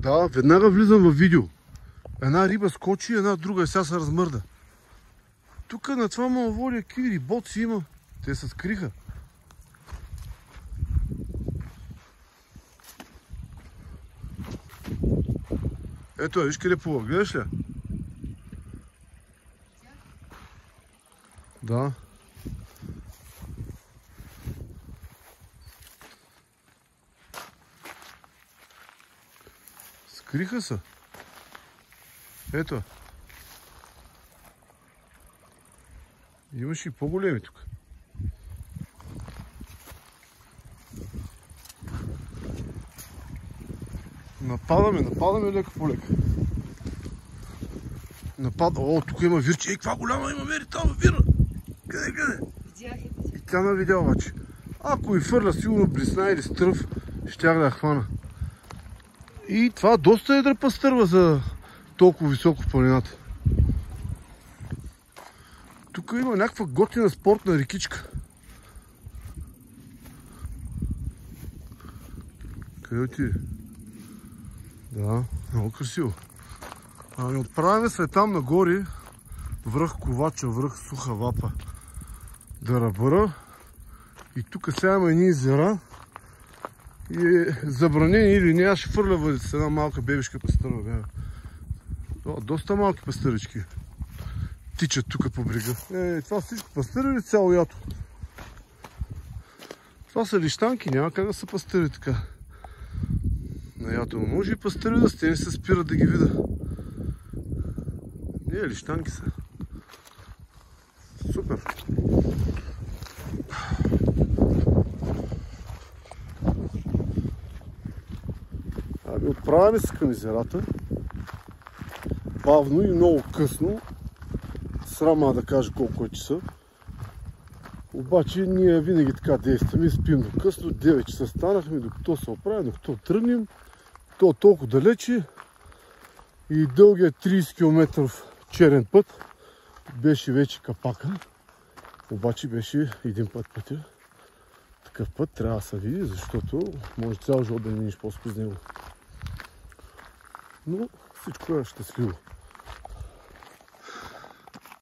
Да, веднага влизам в видео. Една риба скочи, една друга и сега се размърда. Тук на това маловодие какви рибоци има. Те се скриха. Ето, виж къде плува, гледаш ли? Да. Скриха се. Ето. Имаш и по-големи тук. Нападаме лека по лека. О, тук има вирче. Ей, каква голяма има, мери там вира. Къде? И тя не видя обаче. Ако и фърля сигурно блесна или стръв, щях да я хвана. И това доста едра пастърва за толкова високо в планината. Тук има някаква готина спортна рекичка. Къде отиде? Да, много красиво. Ами отправяме се там нагоре, връх Ковача, връх Суха Вапа, Дарабъра. И тук сега има едни езера. И е забранени или не, аз ще фърля с една малка бебешка пастърва. Доста малки пастърички тичат тук по брега. Това всичко пастъри ли цяло ято? Това са лищанки, няма как да са пастъри така. На ято може и пастъри да сте, не се спират да ги видя. Не, лищанки са. Супер. Ами отправяме се към езерата. Бавно и много късно. Срама да кажа колко е часа. Обаче ние винаги така действаме и спим до късно. 9 часа станахме, докато се оправим, докато тръгнем. То толкова далече. И дългият 30 км черен път беше вече капака. Обаче беше един пътя. Такъв път трябва да се види, защото може цял живот да не минеш по-скъс него. Но всичко е щастливо.